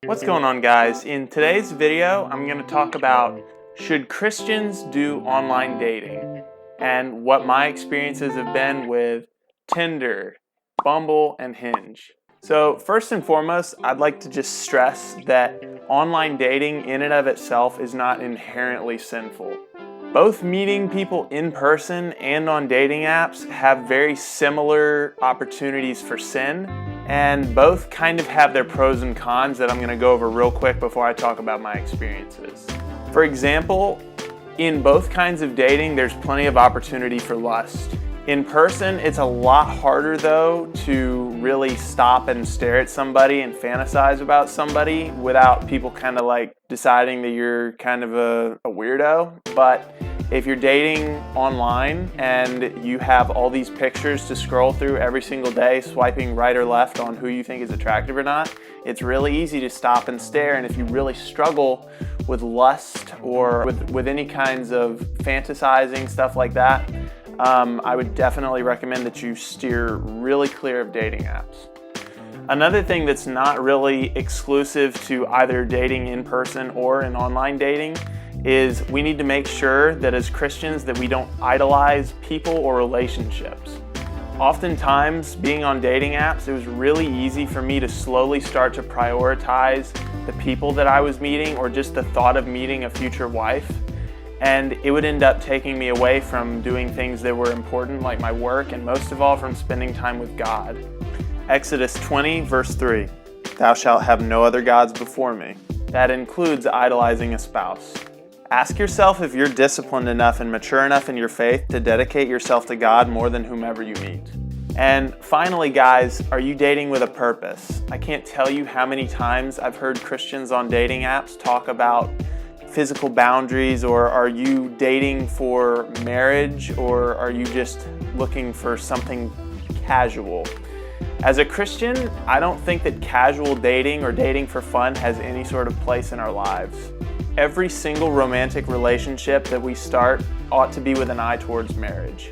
What's going on, guys? In today's video, I'm going to talk about should Christians do online dating and what my experiences have been with Tinder, Bumble, and Hinge. So first and foremost, I'd like to just stress that online dating in and of itself is not inherently sinful. Both meeting people in person and on dating apps have very similar opportunities for sin, and both kind of have their pros and cons that I'm going to go over real quick before I talk about my experiences. For example, in both kinds of dating, there's plenty of opportunity for lust. In person, it's a lot harder though to really stop and stare at somebody and fantasize about somebody without people kind of like deciding that you're kind of a weirdo. But if you're dating online and you have all these pictures to scroll through every single day, swiping right or left on who you think is attractive or not, it's really easy to stop and stare. And if you really struggle with lust or with any kinds of fantasizing, stuff like that, I would definitely recommend that you steer really clear of dating apps. Another thing that's not really exclusive to either dating in person or in online dating is we need to make sure that as Christians that we don't idolize people or relationships. Oftentimes, being on dating apps, it was really easy for me to slowly start to prioritize the people that I was meeting or just the thought of meeting a future wife. And it would end up taking me away from doing things that were important, like my work, and most of all, from spending time with God. Exodus 20, verse 3, "Thou shalt have no other gods before me." That includes idolizing a spouse. Ask yourself if you're disciplined enough and mature enough in your faith to dedicate yourself to God more than whomever you meet. And finally, guys, are you dating with a purpose? I can't tell you how many times I've heard Christians on dating apps talk about physical boundaries, or are you dating for marriage, or are you just looking for something casual? As a Christian, I don't think that casual dating or dating for fun has any sort of place in our lives. Every single romantic relationship that we start ought to be with an eye towards marriage.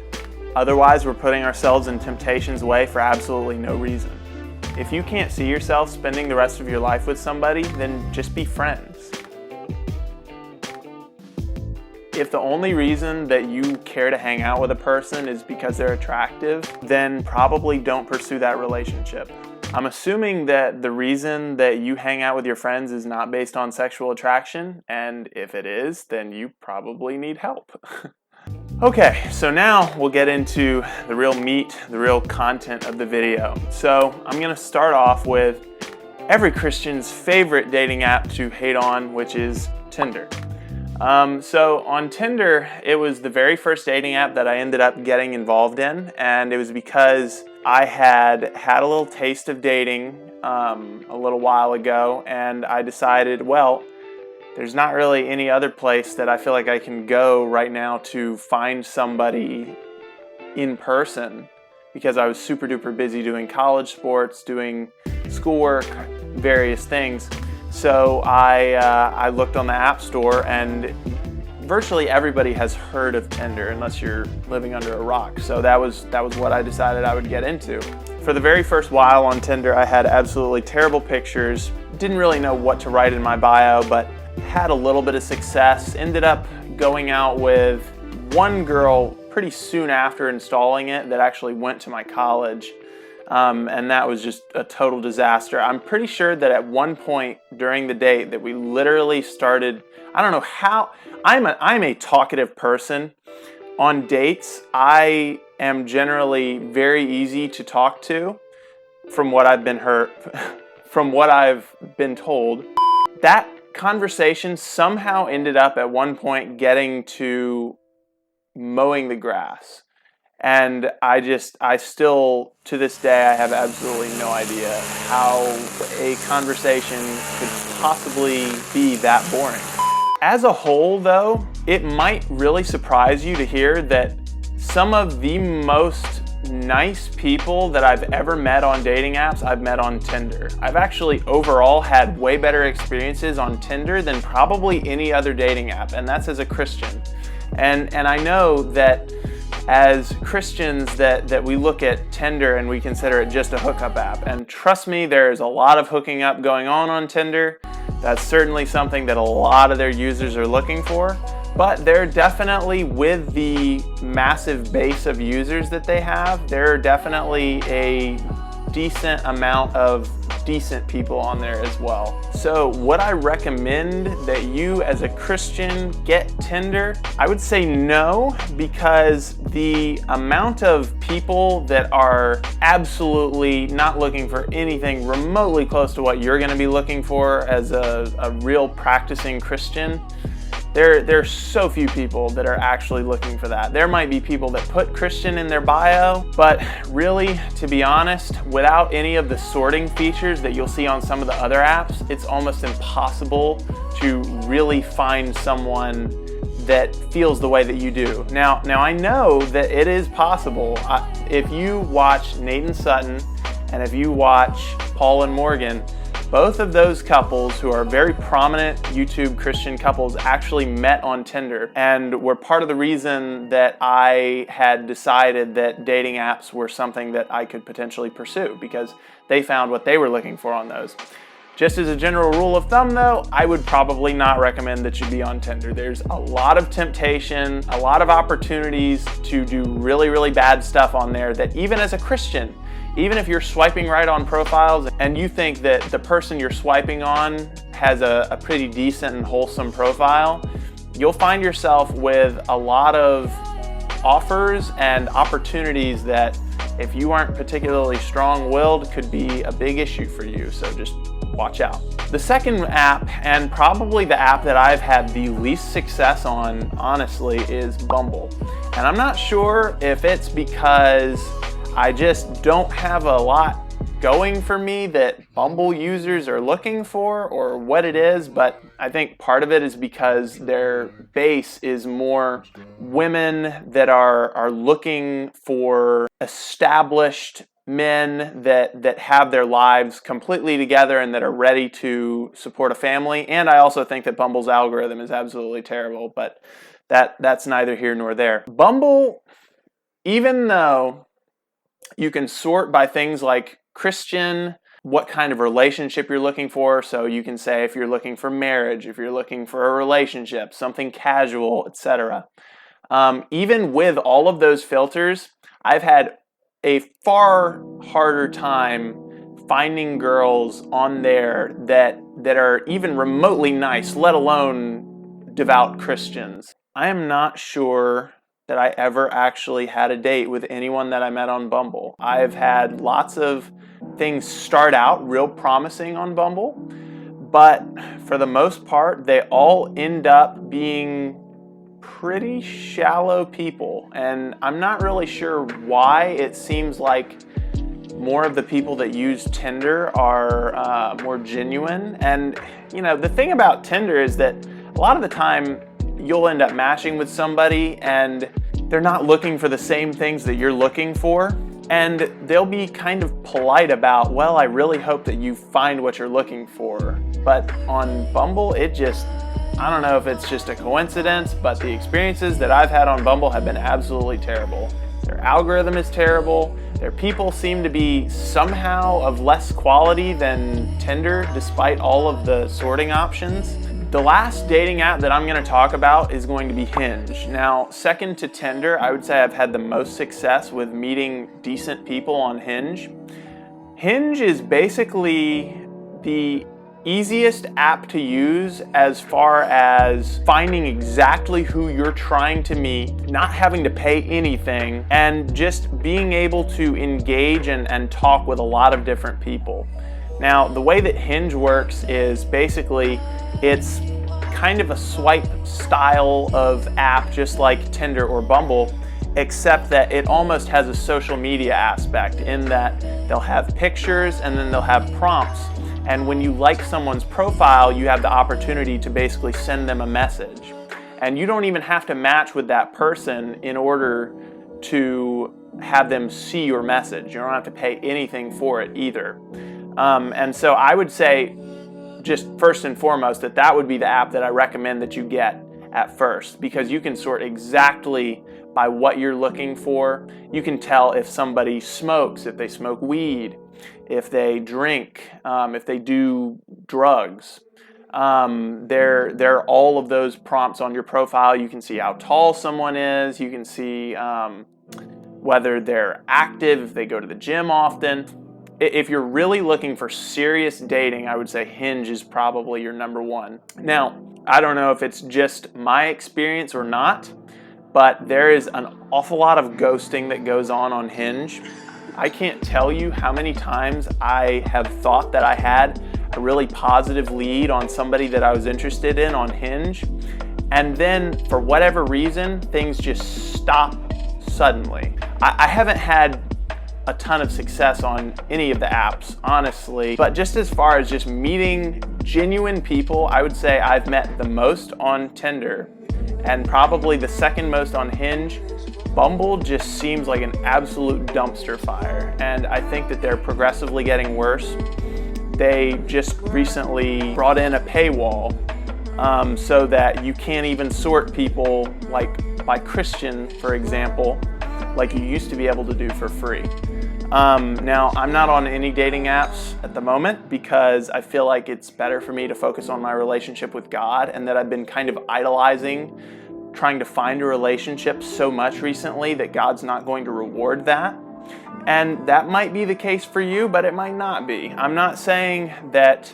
Otherwise, we're putting ourselves in temptation's way for absolutely no reason. If you can't see yourself spending the rest of your life with somebody, then just be friends. If the only reason that you care to hang out with a person is because they're attractive, then probably don't pursue that relationship. I'm assuming that the reason that you hang out with your friends is not based on sexual attraction, and if it is, then you probably need help. Okay, so now we'll get into the real meat, the real content of the video. So I'm gonna start off with every Christian's favorite dating app to hate on, which is Tinder. So on Tinder, it was the very first dating app that I ended up getting involved in, and it was because I had a little taste of dating a little while ago, and I decided, well, there's not really any other place that I feel like I can go right now to find somebody in person, because I was super duper busy doing college sports, doing schoolwork, various things. So I looked on the App Store, and virtually everybody has heard of Tinder unless you're living under a rock. So that was what I decided I would get into. For the very first while on Tinder, I had absolutely terrible pictures. Didn't really know what to write in my bio, but had a little bit of success. Ended up going out with one girl pretty soon after installing it that actually went to my college. And that was just a total disaster. I'm pretty sure that at one point during the date that we literally started, I don't know how, I'm a talkative person. On dates, I am generally very easy to talk to from what I've been told. That conversation somehow ended up at one point getting to mowing the grass. And I still, to this day, I have absolutely no idea how a conversation could possibly be that boring. As a whole, though, it might really surprise you to hear that some of the most nice people that I've ever met on dating apps, I've met on Tinder. I've actually overall had way better experiences on Tinder than probably any other dating app, and that's as a Christian. And I know that as Christians that we look at Tinder and we consider it just a hookup app. And trust me, there's a lot of hooking up going on Tinder. That's certainly something that a lot of their users are looking for. But they're definitely, with the massive base of users that they have, there are definitely a decent amount of decent people on there as well. So would I recommend that you as a Christian get Tinder? I would say no, because the amount of people that are absolutely not looking for anything remotely close to what you're going to be looking for as a real practicing Christian, there's so few people that are actually looking for that. There might be people that put Christian in their bio, but really, to be honest, without any of the sorting features that you'll see on some of the other apps, it's almost impossible to really find someone that feels the way that you do. Now I know that it is possible. If you watch Nathan Sutton and if you watch Paul and Morgan, both of those couples, who are very prominent YouTube Christian couples, actually met on Tinder and were part of the reason that I had decided that dating apps were something that I could potentially pursue, because they found what they were looking for on those. Just as a general rule of thumb though, I would probably not recommend that you be on Tinder. There's a lot of temptation, a lot of opportunities to do really, really bad stuff on there that even as a Christian, even if you're swiping right on profiles and you think that the person you're swiping on has a pretty decent and wholesome profile, you'll find yourself with a lot of offers and opportunities that, if you aren't particularly strong-willed, could be a big issue for you. So just watch out. The second app, and probably the app that I've had the least success on, honestly, is Bumble. And I'm not sure if it's because I just don't have a lot going for me that Bumble users are looking for, or what it is, but I think part of it is because their base is more women that are looking for established men that have their lives completely together and that are ready to support a family. And I also think that Bumble's algorithm is absolutely terrible, but that's neither here nor there. Bumble, even though you can sort by things like Christian, what kind of relationship you're looking for. So you can say if you're looking for marriage, if you're looking for a relationship, something casual, etc. Even with all of those filters, I've had a far harder time finding girls on there that are even remotely nice, let alone devout Christians. I am not sure that I ever actually had a date with anyone that I met on Bumble. I've had lots of things start out real promising on Bumble, but for the most part, they all end up being pretty shallow people. And I'm not really sure why. It seems like more of the people that use Tinder are more genuine. And, the thing about Tinder is that a lot of the time, you'll end up matching with somebody and they're not looking for the same things that you're looking for. And they'll be kind of polite about, well, I really hope that you find what you're looking for. But on Bumble, I don't know if it's just a coincidence, but the experiences that I've had on Bumble have been absolutely terrible. Their algorithm is terrible. Their people seem to be somehow of less quality than Tinder, despite all of the sorting options. The last dating app that I'm going to talk about is going to be Hinge. Now, second to Tinder, I would say I've had the most success with meeting decent people on Hinge. Hinge is basically the easiest app to use as far as finding exactly who you're trying to meet, not having to pay anything, and just being able to engage and talk with a lot of different people. Now, the way that Hinge works is basically it's kind of a swipe style of app, just like Tinder or Bumble, except that it almost has a social media aspect in that they'll have pictures and then they'll have prompts. And when you like someone's profile, you have the opportunity to basically send them a message. And you don't even have to match with that person in order to have them see your message. You don't have to pay anything for it either. And so I would say, just first and foremost, that would be the app that I recommend that you get at first, because you can sort exactly by what you're looking for. You can tell if somebody smokes, if they smoke weed, if they drink, if they do drugs. There are all of those prompts on your profile. You can see how tall someone is. You can see whether they're active, if they go to the gym often. If you're really looking for serious dating, I would say Hinge is probably your number one. Now, I don't know if it's just my experience or not, but there is an awful lot of ghosting that goes on Hinge. I can't tell you how many times I have thought that I had a really positive lead on somebody that I was interested in on Hinge, and then for whatever reason, things just stop suddenly. I haven't had a ton of success on any of the apps, honestly, but just as far as just meeting genuine people, I would say I've met the most on Tinder and probably the second most on Hinge. Bumble just seems like an absolute dumpster fire, and I think that they're progressively getting worse. They just recently brought in a paywall so that you can't even sort people like by Christian, for example, like you used to be able to do for free. Now, I'm not on any dating apps at the moment because I feel like it's better for me to focus on my relationship with God, and that I've been kind of idolizing trying to find a relationship so much recently that God's not going to reward that. And that might be the case for you, but it might not be. I'm not saying that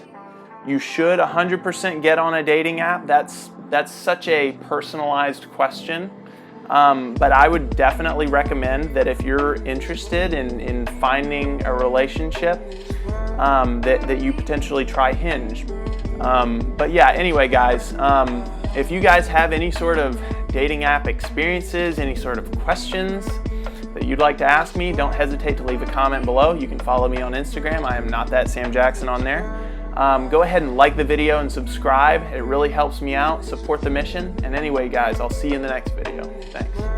you should 100% get on a dating app. That's such a personalized question. But I would definitely recommend that if you're interested in finding a relationship, that you potentially try Hinge. But yeah, anyway, guys, if you guys have any sort of dating app experiences, any sort of questions that you'd like to ask me, don't hesitate to leave a comment below. You can follow me on Instagram. I am Not That Sam Jackson on there. Go ahead and like the video and subscribe. It really helps me out. Support the mission. And anyway, guys, I'll see you in the next video. Thanks.